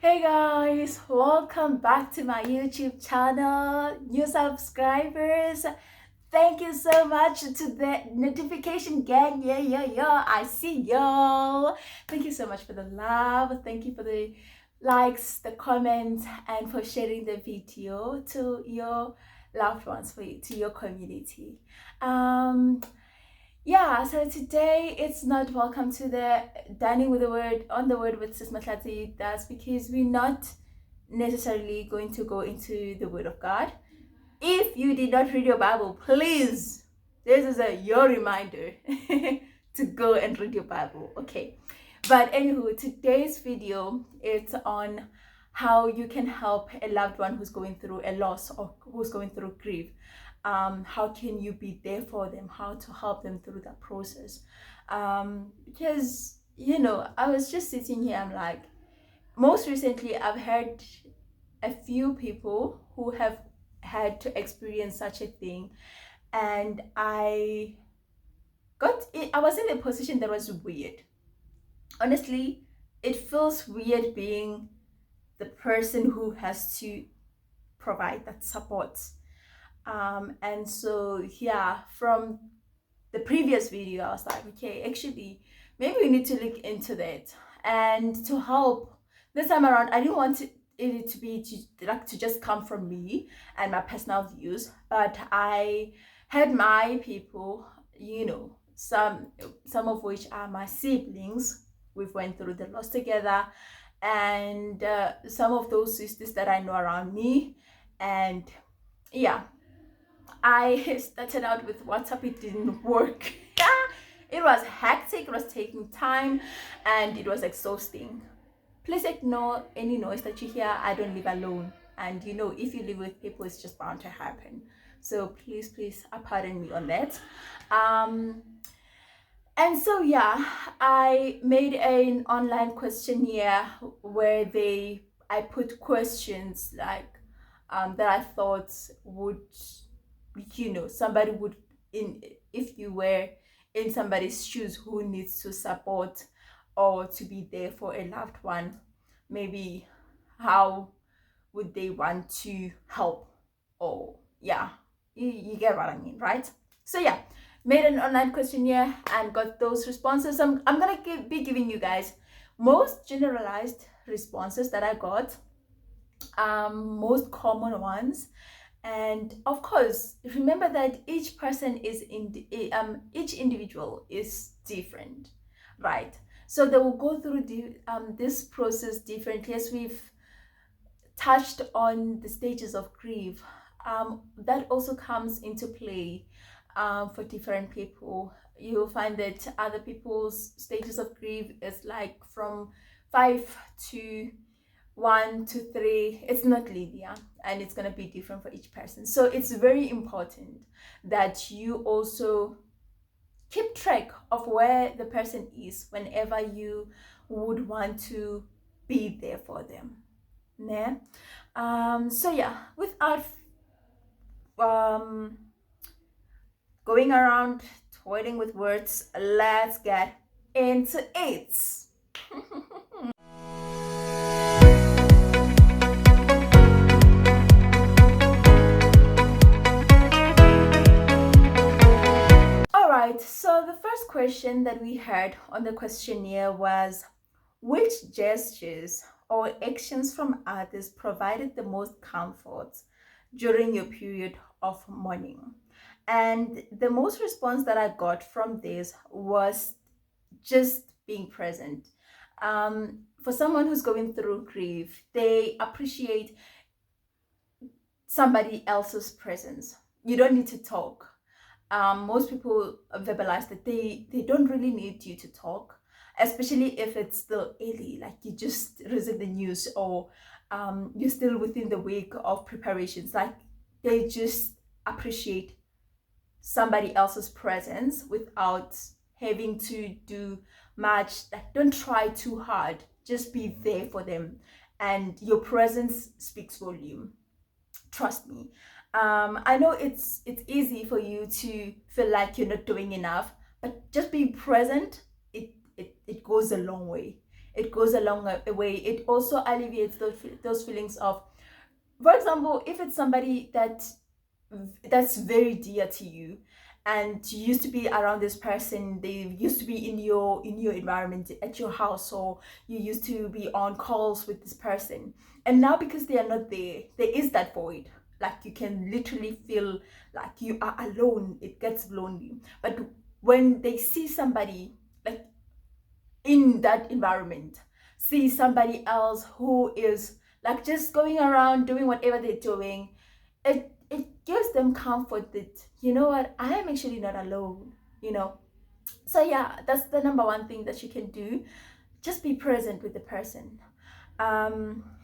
Hey guys, welcome back to my YouTube channel. New subscribers, thank you so much to the notification gang. Yeah. I see y'all. Thank you so much for the love. Thank you for the likes, the comments, and for sharing the video to your loved ones, to your community. Yeah, so today it's not welcome to the dining with the word on the word with Sis Matlati. That's because we're not necessarily going to go into the word of God. If you did not read your Bible, please, this is your reminder to go and read your Bible. Okay. But anywho, today's video it's on how you can help a loved one who's going through a loss or who's going through grief. How can you be there for them? How to help them through that process? Because I was just sitting here. I'm like, most recently, I've heard a few people who have had to experience such a thing, and I was in a position that was weird. Honestly, it feels weird being the person who has to provide that support. And so yeah, from the previous video I was like, okay, actually maybe we need to look into that and to help. This time around I didn't want it to be to just come from me and my personal views, but I had my people, some of which are my siblings. We've went through the loss together, and some of those sisters that I know around me. And yeah, I started out with WhatsApp. It didn't work. It was hectic, it was taking time, and it was exhausting. Please ignore any noise that you hear. I don't live alone. And if you live with people, it's just bound to happen. So please, pardon me on that. And so yeah, I made an online questionnaire where I put questions like that I thought would, somebody would, in if you were in somebody's shoes who needs to support or to be there for a loved one, maybe how would they want to help? Or yeah, you get what I mean, right? So yeah, made an online questionnaire and got those responses. I'm gonna be giving you guys most generalized responses that I got, most common ones. And of course, remember that each person is each individual is different, right? So they will go through this process differently. As we've touched on the stages of grief, that also comes into play for different people. You'll find that other people's stages of grief is like from 5 to 1 to 3. It's not linear, and it's going to be different for each person. So it's very important that you also keep track of where the person is whenever you would want to be there for them. Yeah. So yeah, without going around toiling with words, let's get into it. Alright, so the first question that we had on the questionnaire was, which gestures or actions from others provided the most comfort during your period of mourning? And the most response that I got from this was just being present. For someone who's going through grief, they appreciate somebody else's presence. You don't need to talk. Most people verbalize that they don't really need you to talk, especially if it's still early, like you just received the news, or you're still within the week of preparations. Like, they just appreciate somebody else's presence without having to do much. Like, don't try too hard, just be there for them, and your presence speaks volume. Trust me. I know it's easy for you to feel like you're not doing enough, but just being present, it goes a long way. it goes a long way. It also alleviates those feelings of, for example, if it's somebody that's very dear to you, and you used to be around this person, they used to be in your environment at your house, or you used to be on calls with this person, and now because they are not there, there is that void. Like, you can literally feel like you are alone. It gets lonely. But when they see somebody like in that environment, see somebody else who is like just going around doing whatever they're doing, it gives them comfort that, you know what, I am actually not alone, you know. So yeah, that's the number one thing that you can do. Just be present with the person.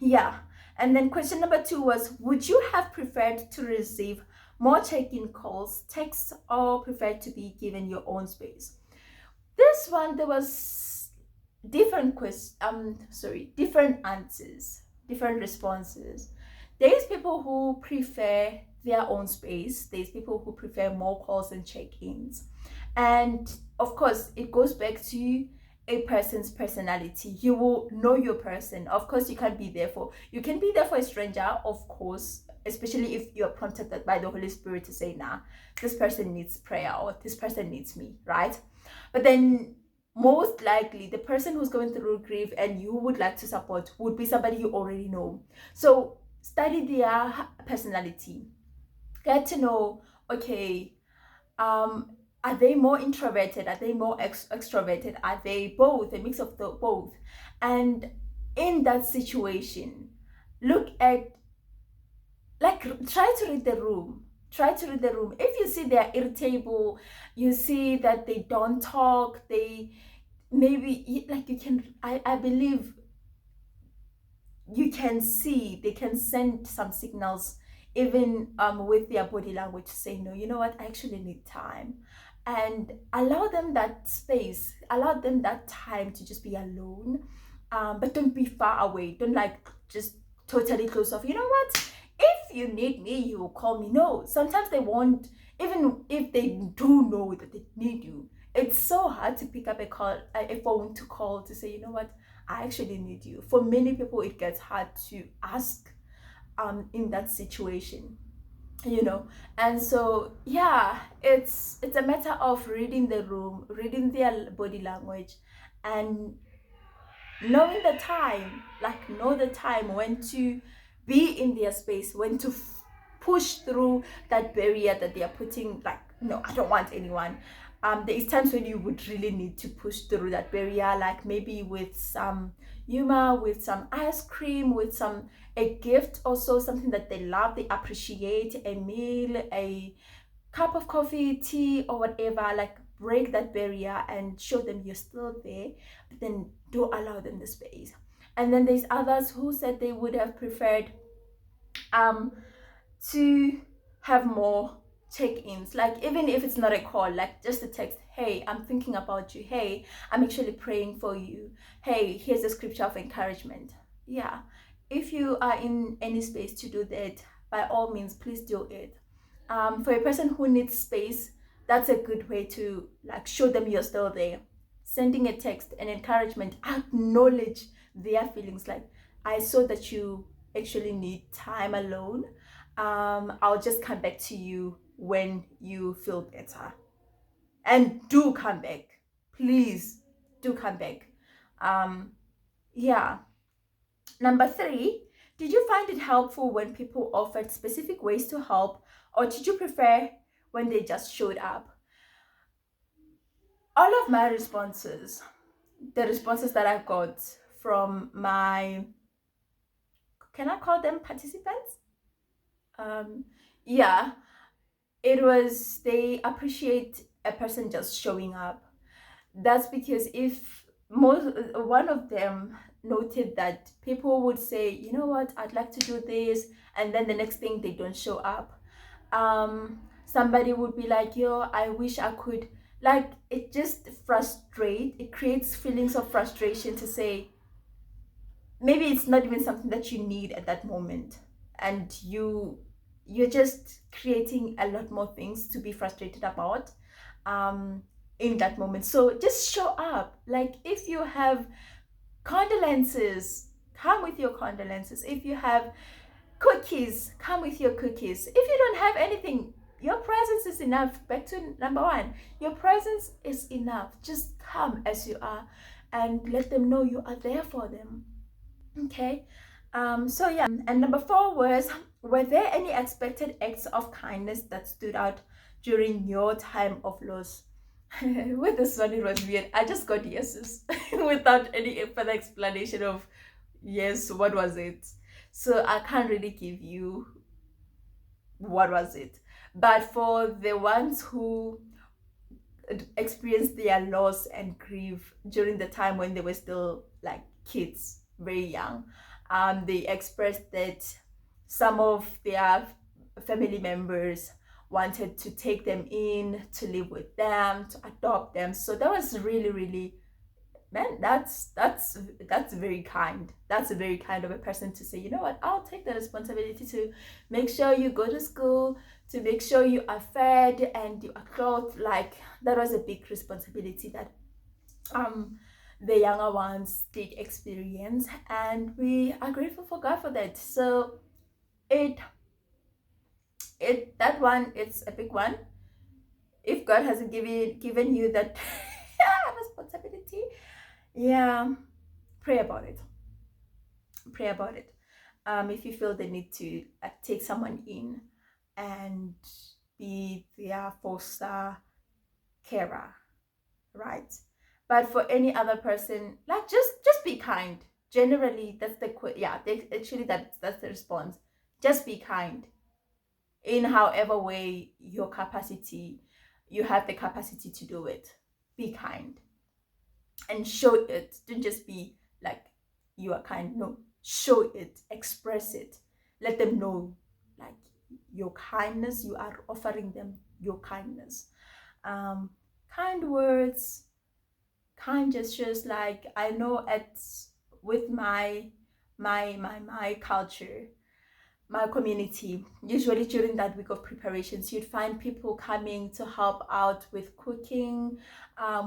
Yeah. And then question number 2 was, would you have preferred to receive more check-in calls, texts, or preferred to be given your own space? This one, there was different answers, different responses. There's people who prefer their own space. There's people who prefer more calls and check-ins. And of course, it goes back to a person's personality. You will know your person. Of course, you can be there for a stranger, of course, especially if you're prompted by the Holy Spirit to say, nah, this person needs prayer, or this person needs me, right? But then most likely the person who's going through grief and you would like to support would be somebody you already know. So study their personality. Get to know, okay, are they more introverted? Are they more extroverted? Are they both? A mix of both. And in that situation, look at, like, try to read the room. Try to read the room. If you see they're irritable, you see that they don't talk, they maybe, like, you can, I believe you can see they can send some signals, even with their body language, to say, no, you know what, I actually need time. And allow them that space, allow them that time to just be alone. But don't be far away. Don't, like, just totally close off. You know what, if you need me, you will call me. No, sometimes they won't. Even if they do know that they need you, it's so hard to pick up a phone to call to say, you know what, I actually need you. For many people, it gets hard to ask in that situation, you know. And so yeah, it's a matter of reading the room, reading their body language, and knowing the time, like, know the time when to be in their space, when to push through that barrier that they are putting, like, no, I don't want anyone. There is times when you would really need to push through that barrier, like maybe with some humor, with some ice cream, with a gift, also something that they love, they appreciate, a meal, a cup of coffee, tea, or whatever. Like, break that barrier and show them you're still there, but then do allow them the space. And then there's others who said they would have preferred to have more check-ins, like, even if it's not a call, like just a text. Hey, I'm thinking about you. Hey, I'm actually praying for you. Hey, here's a scripture of encouragement. Yeah, if you are in any space to do that, by all means, please do it. For a person who needs space, that's a good way to, like, show them you're still there. Sending a text, an encouragement, acknowledge their feelings, like, I saw that you actually need time alone. I'll just come back to you when you feel better. And do come back. Please do come back. Yeah. Number 3, did you find it helpful when people offered specific ways to help, or did you prefer when they just showed up? All of my responses, the responses that I got from my, can I call them participants? Yeah, it was, they appreciate a person just showing up. That's because if one of them noted that people would say, you know what, I'd like to do this, and then the next thing they don't show up. Somebody would be like, yo, I wish I could, like, it just it creates feelings of frustration to say, maybe it's not even something that you need at that moment, and you're just creating a lot more things to be frustrated about in that moment. So just show up. Like, if you have Condolences, come with your condolences. If you have cookies, come with your cookies. If you don't have anything, your presence is enough. Back to number one, your presence is enough. Just come as you are and let them know you are there for them. Okay. So yeah, and number four was, were there any expected acts of kindness that stood out during your time of loss? With this one, it was weird. I just got yeses without any further explanation of yes, what was it. So I can't really give you what was it. But for the ones who experienced their loss and grief during the time when they were still like kids, very young, they expressed that some of their family members wanted to take them in to live with them, to adopt them. So that was really, really, man, that's very kind. That's a very kind of a person to say, you know what, I'll take the responsibility to make sure you go to school, to make sure you are fed and you are clothed. Like, that was a big responsibility that the younger ones did experience, and we are grateful for God for that. So it that one, it's a big one. If God hasn't given you that responsibility, yeah, pray about it. Pray about it. If you feel the need to take someone in and be their foster carer, right? But for any other person, like, just be kind. Generally, that's the actually that's the response. Just be kind in however way you have the capacity to do it. Be kind and show it. Don't just be like you are kind. No, show it, express it, let them know, like, your kindness. You are offering them your kindness. Kind words, kind gestures. Like, I know at with my culture, my community, usually during that week of preparations, you'd find people coming to help out with cooking,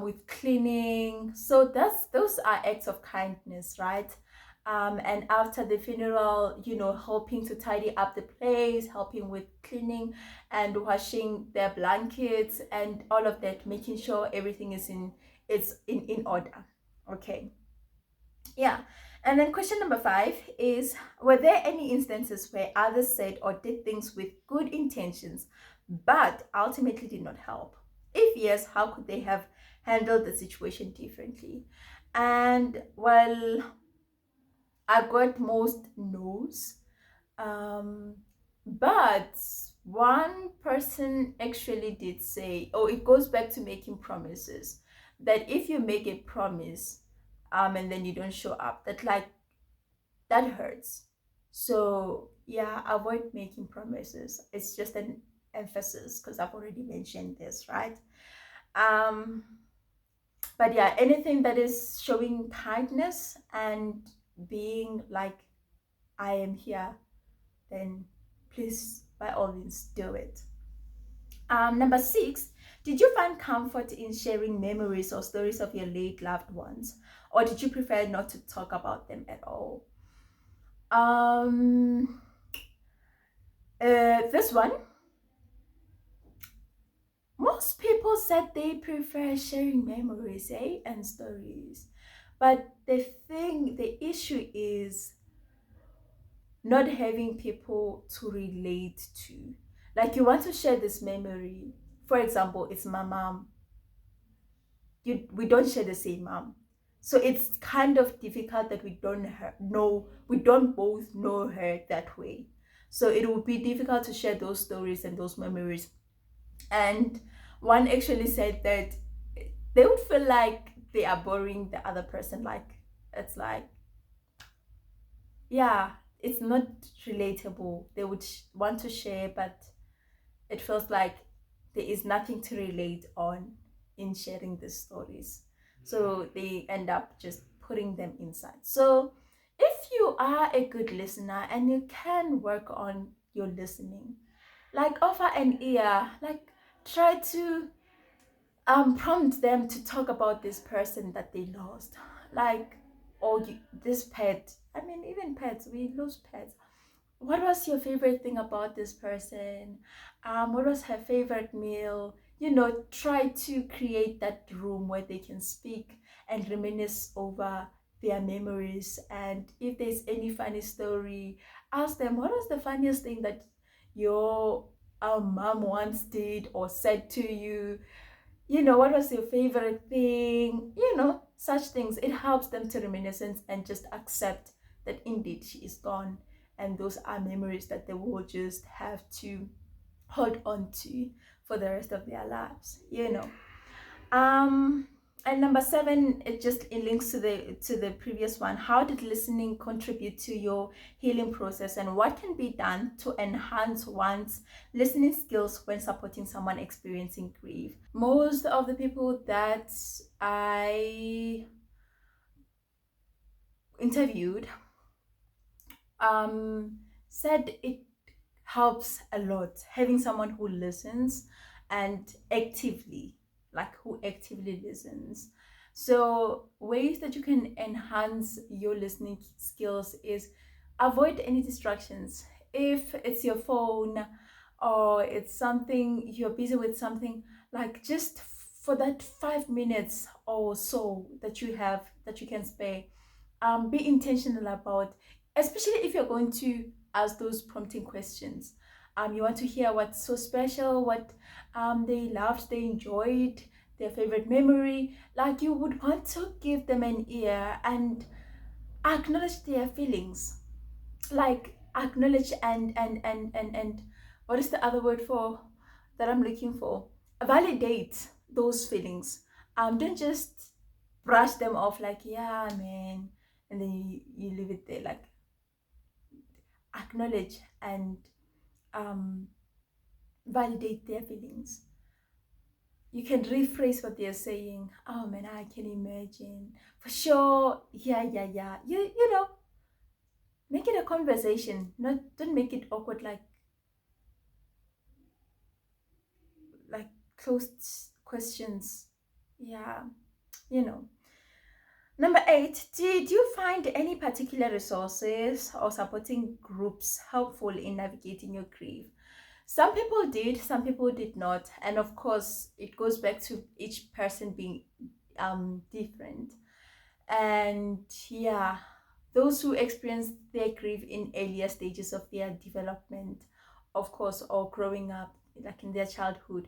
with cleaning. So those are acts of kindness, right? And after the funeral, helping to tidy up the place, helping with cleaning and washing their blankets and all of that, making sure everything is in order. Okay. Yeah. And then question number 5 is, were there any instances where others said or did things with good intentions but ultimately did not help? If yes, how could they have handled the situation differently? And well, I got most no's. But one person actually did say, oh, it goes back to making promises, that if you make a promise and then you don't show up, that hurts. So yeah, avoid making promises. It's just an emphasis because I've already mentioned this, right? um but yeah, anything that is showing kindness and being like, I am here, then please, by all means, do it. Number 6, did you find comfort in sharing memories or stories of your late loved ones, or did you prefer not to talk about them at all? Um, this one, most people said they prefer sharing memories, and stories. But the issue is not having people to relate to. Like, you want to share this memory. For example, it's my mom. We don't share the same mom. So it's kind of difficult that we don't both know her that way. So it would be difficult to share those stories and those memories. And one actually said that they would feel like they are boring the other person. Like, it's like, yeah, it's not relatable. They would want to share, but it feels like there is nothing to relate on in sharing these stories. So they end up just putting them inside. So if you are a good listener and you can work on your listening, like, offer an ear, like, try to prompt them to talk about this person that they lost. Like, or this pet. I mean, even pets, we lose pets. What was your favorite thing about this person? What was her favorite meal? Try to create that room where they can speak and reminisce over their memories. And if there's any funny story, ask them, what was the funniest thing that your mom once did or said to you? What was your favorite thing? Such things. It helps them to reminiscence and just accept that indeed she is gone, and those are memories that they will just have to hold on to for the rest of their lives. um and number 7, it just, it links to the previous one. How did listening contribute to your healing process, and what can be done to enhance one's listening skills when supporting someone experiencing grief? Most of the people that I interviewed said it helps a lot having someone who listens and actively, like who actively listens. So ways that you can enhance your listening skills is avoid any distractions. If it's your phone or it's something you're busy with, something, like, just for that 5 minutes or so that you have, that you can spare, be intentional about, especially if you're going to ask those prompting questions. You want to hear what's so special, what they loved, they enjoyed, their favorite memory. Like, you would want to give them an ear and acknowledge their feelings. Like, acknowledge and what is the other word for that I'm looking for? Validate those feelings. Don't just brush them off like, yeah, man, and then you leave it there. Like, acknowledge and um, validate their feelings. You can rephrase what they're saying. Oh man, I can imagine. For sure. Yeah, yeah, yeah. You know, make it a conversation. Not Don't make it awkward, like closed questions. Yeah, you know. Number 8, did you find any particular resources or supporting groups helpful in navigating your grief? Some people did, some people did not. And of course, it goes back to each person being different. And yeah, those who experience their grief in earlier stages of their development, of course, or growing up, like in their childhood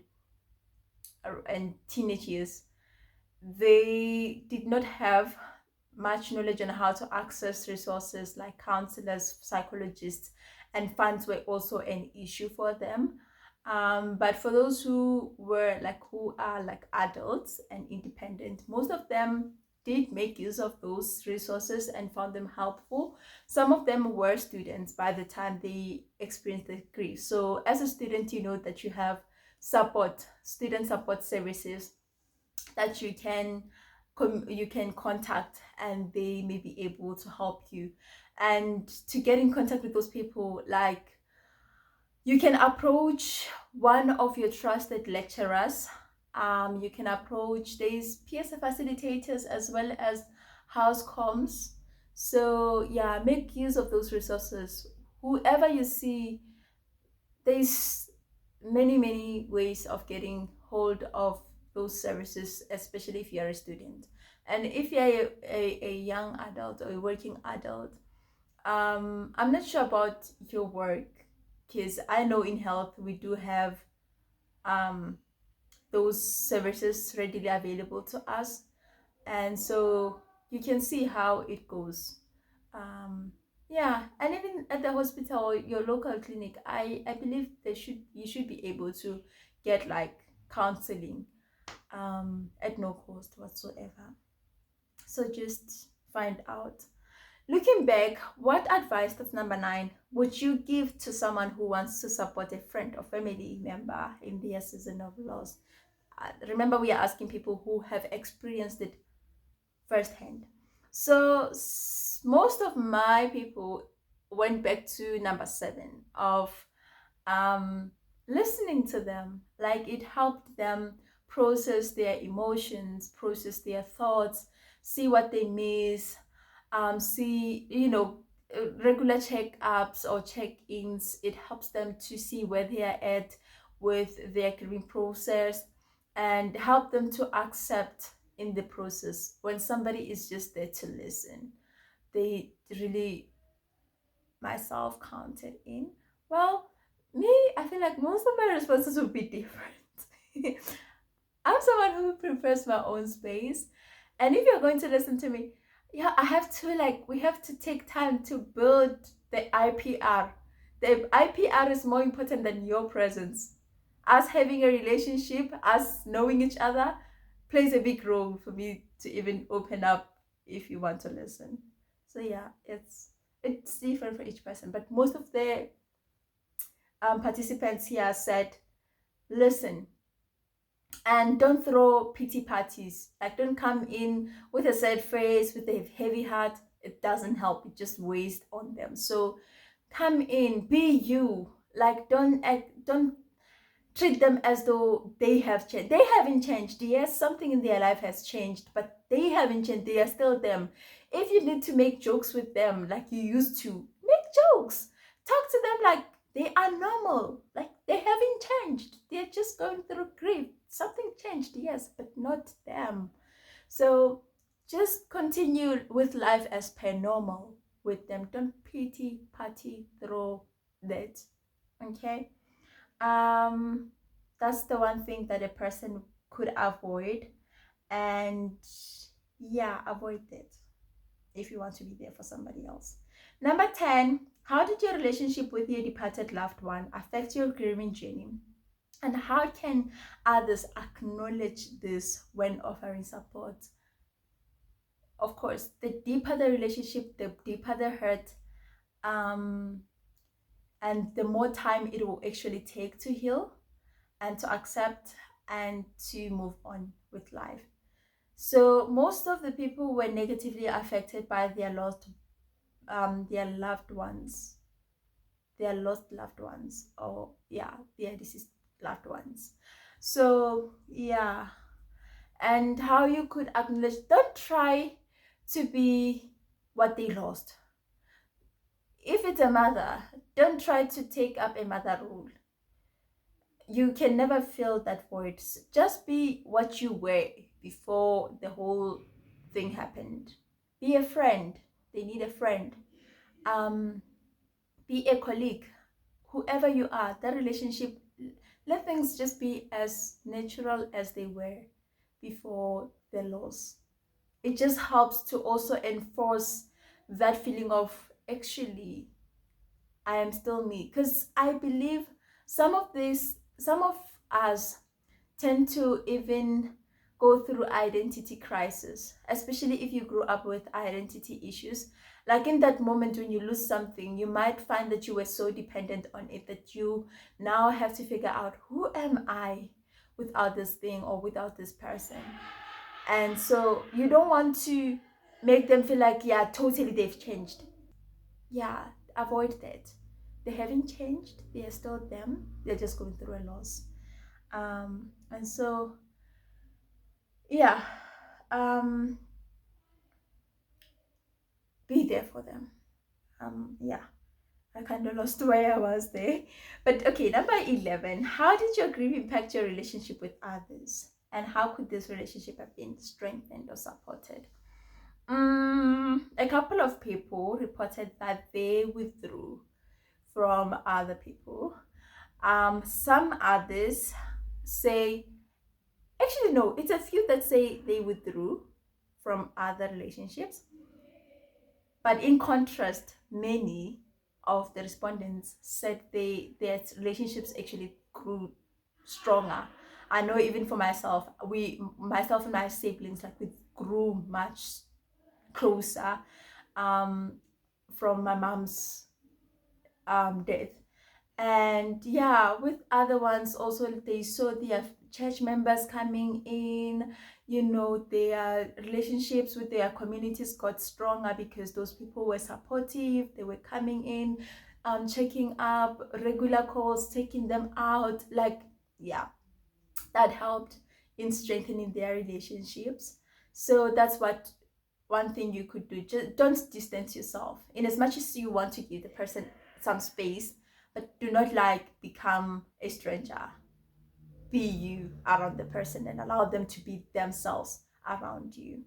and teenage years, they did not have much knowledge on how to access resources like counselors, psychologists, and funds were also an issue for them. But for those who are like adults and independent, most of them did make use of those resources and found them helpful. Some of them were students by the time they experienced the grief. So as a student, you know that you have student support services that you can contact, and they may be able to help you. And to get in contact with those people, like, you can approach one of your trusted lecturers. You can approach these peer facilitators as well as house comms. So yeah, make use of those resources. Whoever you see, there's many ways of getting hold of those services, especially if you're a student. And if you're a young adult or a working adult, I'm not sure about your work, because I know in health we do have um, those services readily available to us, and so you can see how it goes. um, yeah, and even at the hospital or your local clinic, I believe you should be able to get like counseling at no cost whatsoever. So just find out. Looking back, what advice, that's number 9, would you give to someone who wants to support a friend or family member in their season of loss? Remember, we are asking people who have experienced it firsthand. So most of my people went back to number 7 of um, listening to them. Like, it helped them process their emotions, process their thoughts, see what they miss, see, regular checkups or check-ins. It helps them to see where they are at with their grieving process, and help them to accept in the process. When somebody is just there to listen, they really, myself counted in. Well, me, I feel like most of my responses would be different. I'm someone who prefers my own space. And if you're going to listen to me, yeah, I have to, like, we have to take time to build the IPR. The IPR is more important than your presence. Us having a relationship, us knowing each other, plays a big role for me to even open up if you want to listen. So yeah, it's different for each person. But most of the participants here said, listen, and don't throw pity parties. Like, don't come in with a sad face, with a heavy heart. It doesn't help. It just wastes on them. So come in, be you. Like, don't treat them as though they have changed. They haven't changed. Yes, something in their life has changed, but they haven't changed. They are still them. If you need to make jokes with them like you used to, make jokes. Talk to them like they are normal. Like, they haven't changed. They're just going through grief. Something changed, yes, but not them. So just continue with life as per normal with them. Don't pity party through that. Okay? That's the one thing that a person could avoid. And yeah, avoid it if you want to be there for somebody else. Number 10, how did your relationship with your departed loved one affect your grieving journey? And how can others acknowledge this when offering support? Of course, the deeper the relationship, the deeper the hurt, um, and the more time it will actually take to heal and to accept and to move on with life. So most of the people were negatively affected by their loved ones, their lost loved ones, or yeah, their deceased loved ones. So yeah, and how you could acknowledge, don't try to be what they lost. If it's a mother, don't try to take up a mother role. You can never fill that void. Just be what you were before the whole thing happened. Be a friend. They need a friend. Be a colleague. Whoever you are, that relationship, let things just be as natural as they were before the loss. It just helps to also enforce that feeling of, actually, I am still me. Because I believe some of us tend to even go through identity crisis, especially if you grew up with identity issues. Like, in that moment when you lose something, you might find that you were so dependent on it that you now have to figure out, who am I without this thing or without this person? And so you don't want to make them feel like, yeah, totally they've changed. Yeah, avoid that. They haven't changed. They are still them. They're just going through a loss. And so yeah, be there for them. Yeah, I kind of lost where I was there, but okay. Number 11, how did your grief impact your relationship with others, and how could this relationship have been strengthened or supported? A couple of people reported that they withdrew from other people. Some others say, actually no, it's a few that say they withdrew from other relationships. But in contrast, many of the respondents said their relationships actually grew stronger. I know, even for myself, myself and my siblings, like, we grew much closer from my mom's death. And yeah, with other ones also, they saw their church members coming in, their relationships with their communities got stronger because those people were supportive. They were coming in, checking up, regular calls, taking them out. Like, yeah, that helped in strengthening their relationships. So that's what one thing you could do, just don't distance yourself. In as much as you want to give the person some space, but do not like become a stranger. Be you around the person and allow them to be themselves around you.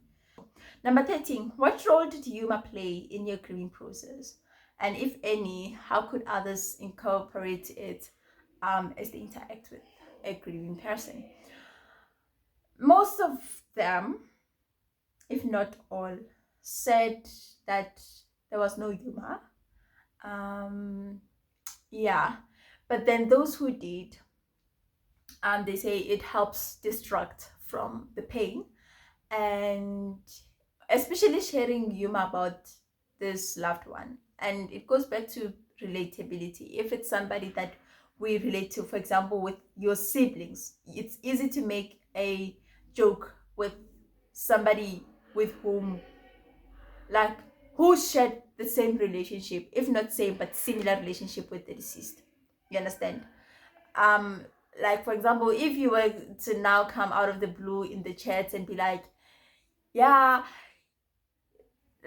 Number 13, what role did humor play in your grieving process? And if any, how could others incorporate it as they interact with a grieving person? Most of them, if not all, said that there was no humor. Yeah, but then those who did, they say it helps distract from the pain, and especially sharing humor about this loved one. And it goes back to relatability. If it's somebody that we relate to, for example, with your siblings, it's easy to make a joke with somebody with whom, like, who shared the same relationship, if not same but similar relationship with the deceased. You understand? um like, for example, if you were to now come out of the blue in the chats and be like, yeah,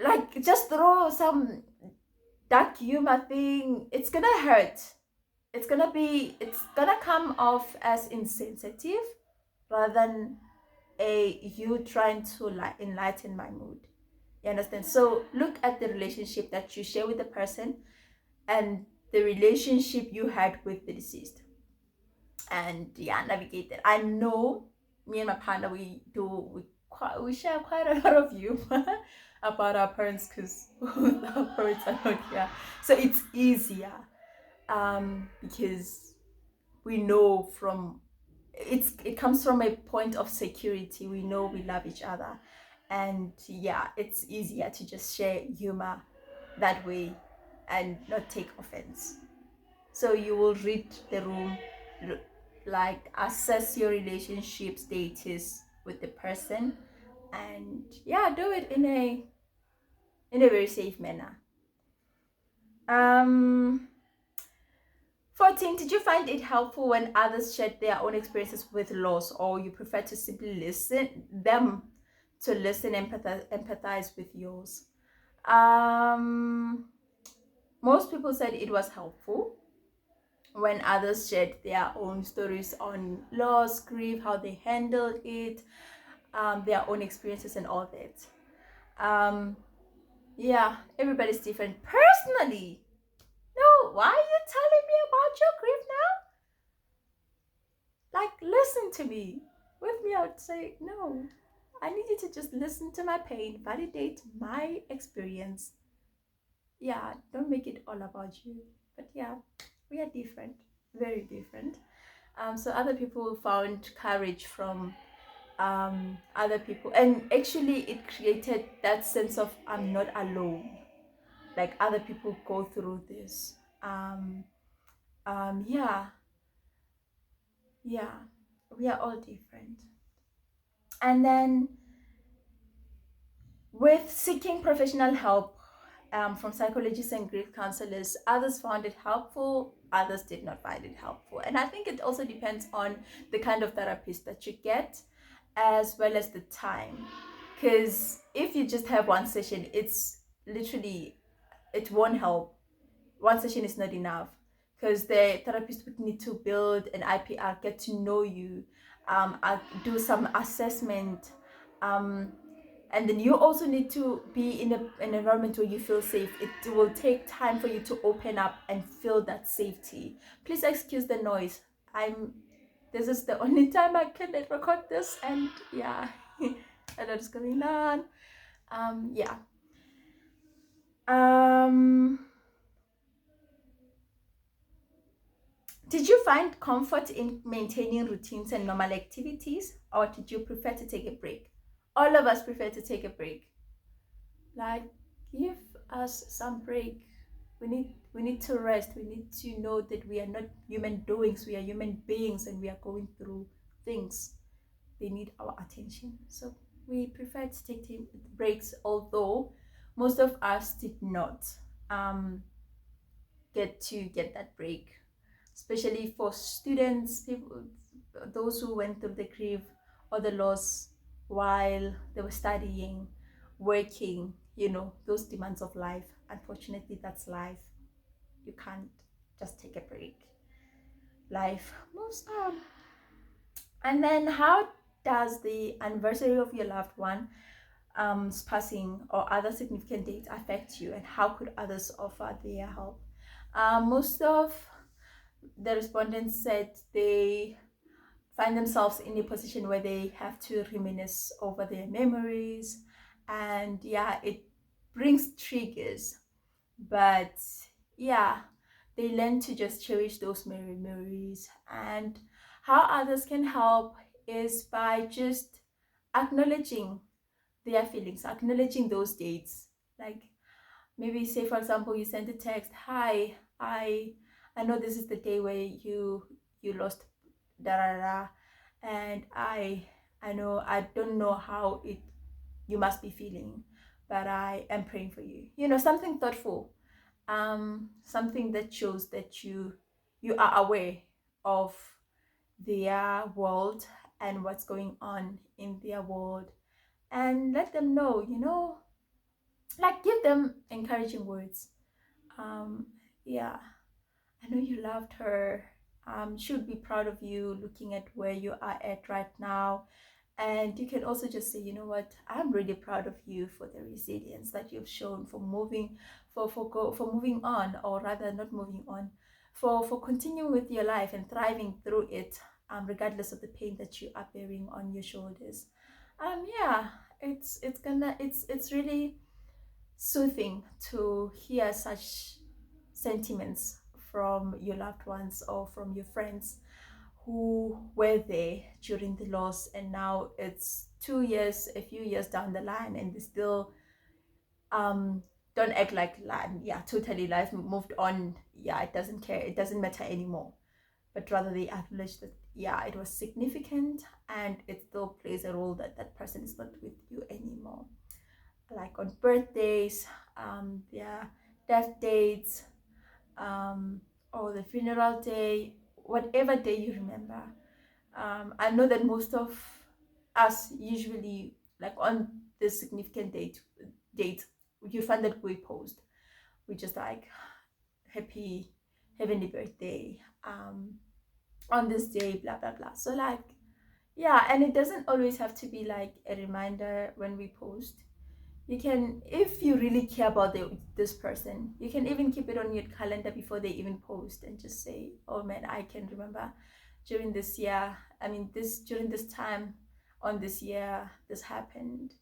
like, just throw some dark humor thing, it's gonna hurt. It's gonna come off as insensitive rather than a you trying to enlighten my mood. You understand? So look at the relationship that you share with the person and the relationship you had with the deceased, and yeah, navigate that. I know me and my partner, we share quite a lot of humor about our parents, because our parents are not here, so it's easier, because we know from it comes from a point of security. We know we love each other, and yeah, it's easier to just share humor that way and not take offense. So you will read the room, like, assess your relationship status with the person, and yeah, do it in a very safe manner. um 14, did you find it helpful when others shared their own experiences with loss, or you prefer to simply listen and empathize with yours? um Most people said it was helpful when others shared their own stories on loss, grief, how they handled it, their own experiences and all that. Yeah, everybody's different. Personally, no, why are you telling me about your grief now? Like, listen to me. With me, I would say, no, I need you to just listen to my pain, validate my experience. Yeah, don't make it all about you. But yeah, we are different, very different. So other people found courage from other people, and actually it created that sense of I'm not alone. Like, other people go through this. Yeah, yeah, we are all different. And then, with seeking professional help from psychologists and grief counselors, others found it helpful, others did not find it helpful. And I think it also depends on the kind of therapist that you get, as well as the time. Because if you just have one session, it won't help. One session is not enough, because the therapist would need to build an IPR, get to know you, do some assessment, um, and then you also need to be in an environment where you feel safe. It will take time for you to open up and feel that safety. Please excuse the noise. This is the only time I can record this, and yeah, a lot is going on. Yeah. Did you find comfort in maintaining routines and normal activities, or did you prefer to take a break? All of us prefer to take a break. Like, give us some break. We need to rest. We need to know that we are not human doings. We are human beings, and we are going through things. They need our attention. So we prefer to take breaks, although most of us did not get that break, especially for students, people, those who went through the grief or the loss while they were studying, working, those demands of life. Unfortunately, that's life. You can't just take a break. Life moves on. And then, how does the anniversary of your loved one passing or other significant dates affect you, and how could others offer their help? Most of the respondents said they find themselves in a position where they have to reminisce over their memories, and yeah, it brings triggers, but yeah, they learn to just cherish those memories. And how others can help is by just acknowledging their feelings, acknowledging those dates. Like, maybe say for example you send a text, hi, I know this is the day where you lost da da da, and I know, I don't know how it you must be feeling, but I am praying for you. Something thoughtful, something that shows that you are aware of their world and what's going on in their world, and let them know, like, give them encouraging words. um yeah, I know you loved her. She would be proud of you looking at where you are at right now. And you can also just say, you know what, I'm really proud of you for the resilience that you've shown, for moving, for moving on, or rather not moving on, for continuing with your life and thriving through it, regardless of the pain that you are bearing on your shoulders. Yeah, it's really soothing to hear such sentiments from your loved ones or from your friends who were there during the loss, and now it's 2 years, a few years down the line, and they still don't act like, yeah, totally life moved on, yeah, it doesn't care, it doesn't matter anymore, but rather they acknowledge that, yeah, it was significant and it still plays a role, that that person is not with you anymore. Like on birthdays, their death dates, um, or the funeral day, whatever day you remember. I know that most of us usually, like on this significant date, you find that we post. We just like, happy heavenly birthday, on this day, blah blah blah. So like, yeah, and it doesn't always have to be like a reminder when we post. You can, if you really care about this person, you can even keep it on your calendar before they even post, and just say, oh man, I can remember during this year, during this time on this year, this happened.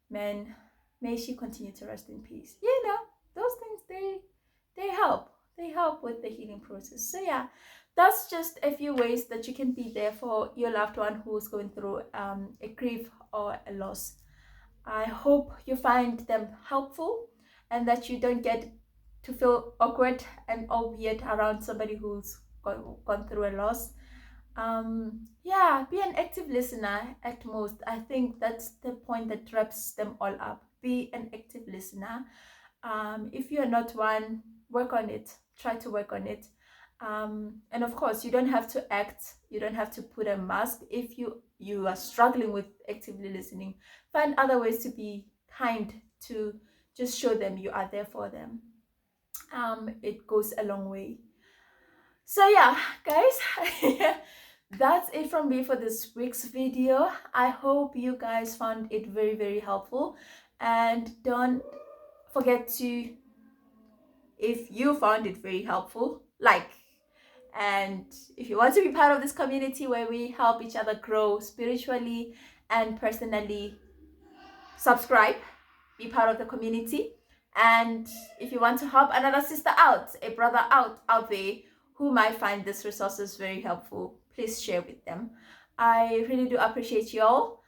Man, may she continue to rest in peace. Those things, they help with the healing process. So yeah, that's just a few ways that you can be there for your loved one who's going through a grief or a loss. I hope you find them helpful, and that you don't get to feel awkward and all weird around somebody who's gone through a loss. Yeah, be an active listener at most. I think that's the point that wraps them all up. Be an active listener. If you're not one, work on it. Try to work on it. And of course, you don't have to act, you don't have to put a mask. If you are struggling with actively listening, find other ways to be kind, to just show them you are there for them. It goes a long way. So yeah, guys, that's it from me for this week's video. I hope you guys found it very, very helpful, and don't forget to, if you found it very helpful, like, and if you want to be part of this community where we help each other grow spiritually and personally, subscribe, be part of the community. And if you want to help another sister out, a brother out there who might find these resources very helpful, please share with them. I really do appreciate you all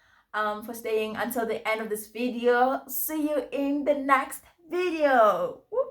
for staying until the end of this video. See you in the next video. Woo!